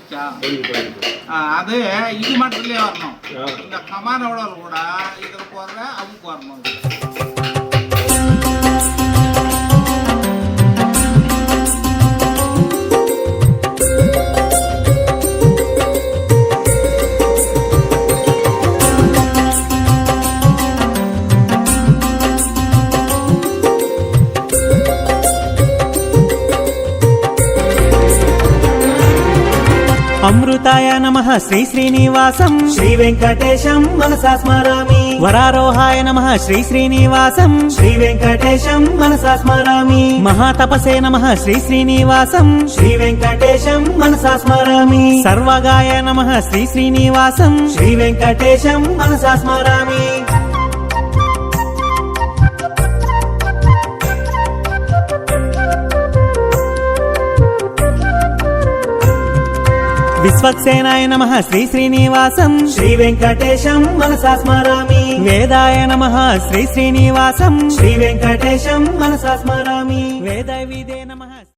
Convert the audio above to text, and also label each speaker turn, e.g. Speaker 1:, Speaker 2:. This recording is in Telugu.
Speaker 1: ఇచ్చా అదే ఇది మట్టలే వర్ణం ఇంకా కమాన్ అవడాలు కూడా ఇతర కూరగా అవి కూరను
Speaker 2: అమృతాయ నమః శ్రీ శ్రీనివాసం
Speaker 3: శ్రీ వెంకటేశం మనసా స్మరామి.
Speaker 2: వరారోహాయ నమః శ్రీ శ్రీనివాసం
Speaker 3: శ్రీ వెంకటేశం మనసా స్మరామి.
Speaker 2: మహాతపసే నమః శ్రీ శ్రీనివాసం
Speaker 3: శ్రీ వెంకటేశం మనసా స్మరామి.
Speaker 2: సర్వగాయ నమః శ్రీ శ్రీనివాసం
Speaker 3: శ్రీ వెంకటేశం మనసా స్మరామి.
Speaker 2: విశ్వక్సేనాయ నమః శ్రీ శ్రీనివాసం
Speaker 3: శ్రీ వెంకటేశం మనసా స్మరామి.
Speaker 2: వేదాయ నమః శ్రీ శ్రీనివాసం
Speaker 3: శ్రీ వెంకటేశం మనసా స్మరామి.
Speaker 2: వేద విదే